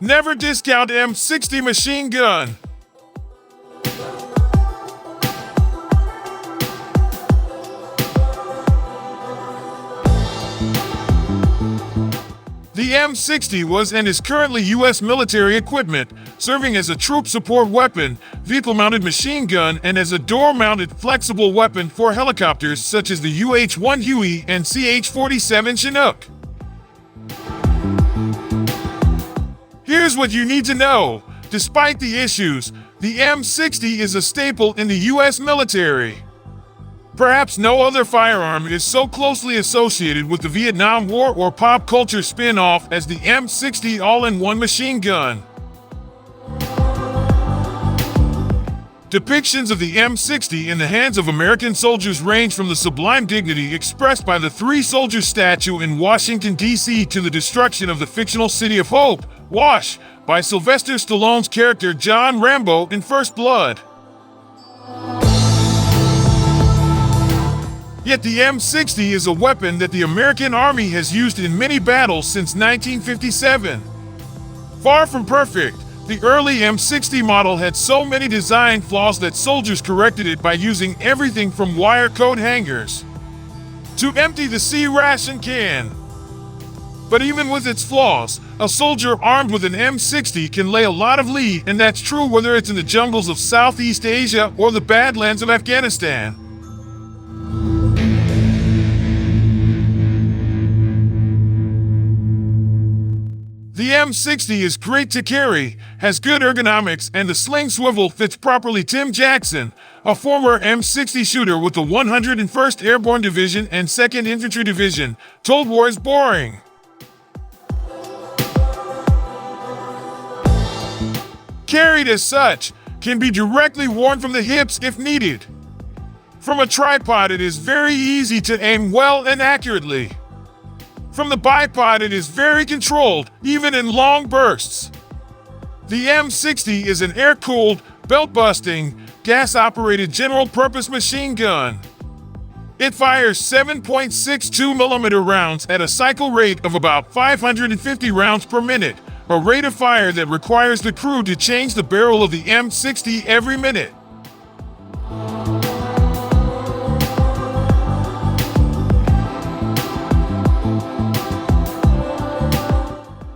Never discount M-60 machine gun. The M-60 was and is currently U.S. military equipment, serving as a troop support weapon, vehicle-mounted machine gun, and as a door-mounted flexible weapon for helicopters such as the UH-1 Huey and CH-47 Chinook. Here's what you need to know. Despite the issues, the M-60 is a staple in the U.S. military. Perhaps no other firearm is so closely associated with the Vietnam War or pop culture spin-off as the M-60 all-in-one machine gun. Depictions of the M-60 in the hands of American soldiers range from the sublime dignity expressed by the three-soldier statue in Washington, D.C. to the destruction of the fictional city of Hope, Wash, by Sylvester Stallone's character John Rambo in First Blood. Yet the M-60 is a weapon that the American Army has used in many battles since 1957. Far from perfect, the early M-60 model had so many design flaws that soldiers corrected it by using everything from wire coat hangers to empty the C-ration can. But even with its flaws, a soldier armed with an M-60 can lay a lot of lead, and that's true whether it's in the jungles of Southeast Asia or the Badlands of Afghanistan. The M-60 is great to carry, has good ergonomics, and the sling swivel fits properly. Tim Jackson, a former M-60 shooter with the 101st Airborne Division and 2nd Infantry Division, told War is boring. Carried as such, can be directly worn from the hips if needed. From a tripod, it is very easy to aim well and accurately. From the bipod, it is very controlled, even in long bursts. The M-60 is an air-cooled, belt-busting, gas-operated general-purpose machine gun. It fires 7.62mm rounds at a cycle rate of about 550 rounds per minute, a rate of fire that requires the crew to change the barrel of the M-60 every minute.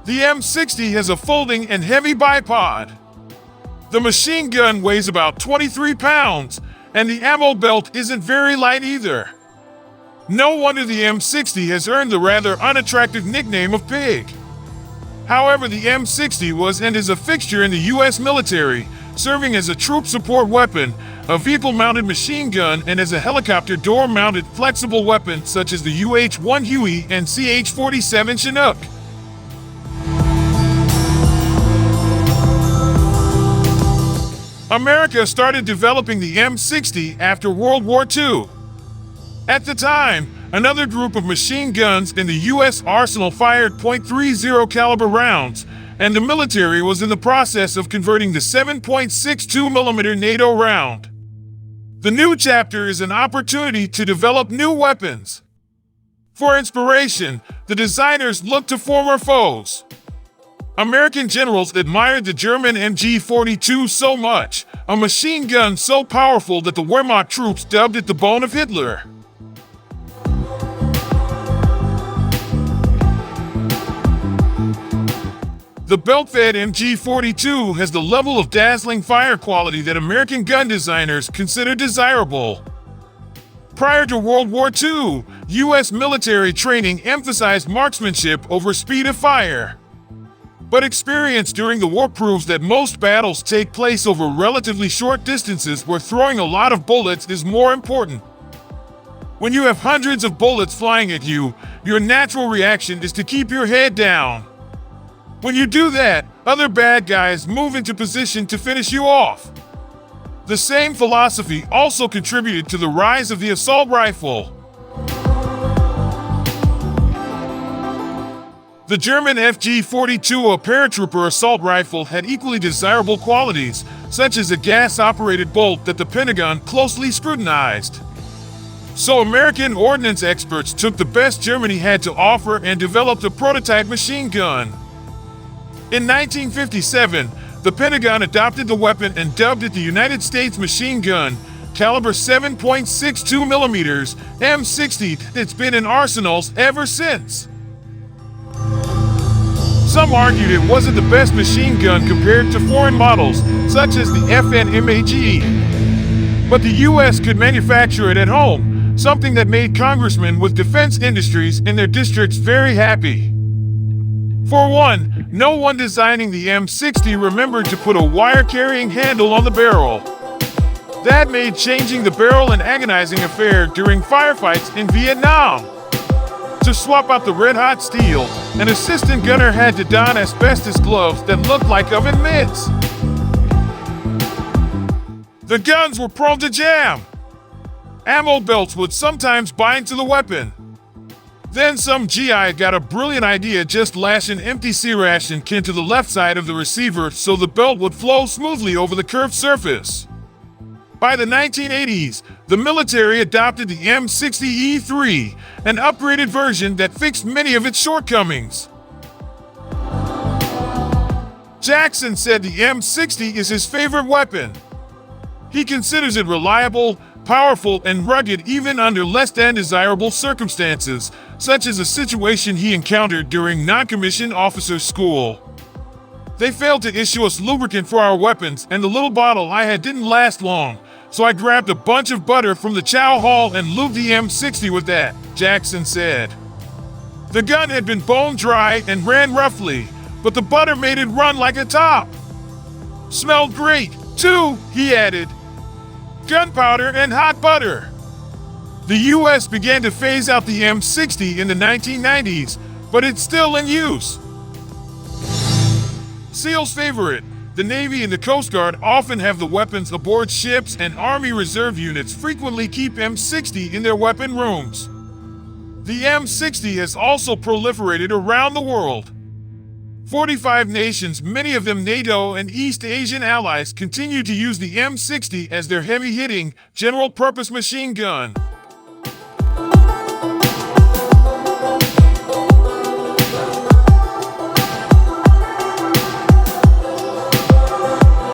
The M-60 has a folding and heavy bipod. The machine gun weighs about 23 pounds, and the ammo belt isn't very light either. No wonder the M-60 has earned the rather unattractive nickname of Pig. However, the M-60 was and is a fixture in the U.S. military, serving as a troop support weapon, a vehicle-mounted machine gun, and as a helicopter door-mounted flexible weapon such as the UH-1 Huey and CH-47 Chinook. America started developing the M-60 after World War II. At the time, another group of machine guns in the U.S. arsenal fired .30 caliber rounds, and the military was in the process of converting the 7.62mm NATO round. The new chapter is an opportunity to develop new weapons. For inspiration, the designers looked to former foes. American generals admired the German MG-42 so much, a machine gun so powerful that the Wehrmacht troops dubbed it the Bone of Hitler. The belt-fed MG-42 has the level of dazzling fire quality that American gun designers consider desirable. Prior to World War II, U.S. military training emphasized marksmanship over speed of fire. But experience during the war proves that most battles take place over relatively short distances where throwing a lot of bullets is more important. When you have hundreds of bullets flying at you, your natural reaction is to keep your head down. When you do that, other bad guys move into position to finish you off. The same philosophy also contributed to the rise of the assault rifle. The German FG-42, a paratrooper assault rifle, had equally desirable qualities, such as a gas-operated bolt that the Pentagon closely scrutinized. So American ordnance experts took the best Germany had to offer and developed a prototype machine gun. In 1957, the Pentagon adopted the weapon and dubbed it the United States Machine Gun, caliber 7.62 millimeters, M-60. It's been in arsenals ever since. Some argued it wasn't the best machine gun compared to foreign models, such as the FN-MAGE. But the U.S. could manufacture it at home, something that made congressmen with defense industries in their districts very happy. For one, no one designing the M-60 remembered to put a wire-carrying handle on the barrel. That made changing the barrel an agonizing affair during firefights in Vietnam. To swap out the red-hot steel, an assistant gunner had to don asbestos gloves that looked like oven mitts. The guns were prone to jam. Ammo belts would sometimes bind to the weapon. Then some GI got a brilliant idea: just lash an empty C-ration can to the left side of the receiver so the belt would flow smoothly over the curved surface. By the 1980s, the military adopted the M60E3, an upgraded version that fixed many of its shortcomings. Jackson said the M60 is his favorite weapon. He considers it reliable, powerful, and rugged even under less than desirable circumstances, such as a situation he encountered during non-commissioned officer school. They failed to issue us lubricant for our weapons, and the little bottle I had didn't last long, so I grabbed a bunch of butter from the chow hall and lubed the M60 with that, Jackson said. The gun had been bone dry and ran roughly, but the butter made it run like a top. Smelled great, too, he added. Gunpowder and hot butter. The U.S. began to phase out the M60 in the 1990s, but it's still in use. SEALs favor it. The Navy and the Coast Guard often have the weapons aboard ships, and Army Reserve units frequently keep M60 in their weapon rooms. The M60 has also proliferated around the world. 45 nations, many of them NATO and East Asian allies, continue to use the M60 as their heavy-hitting, general-purpose machine gun.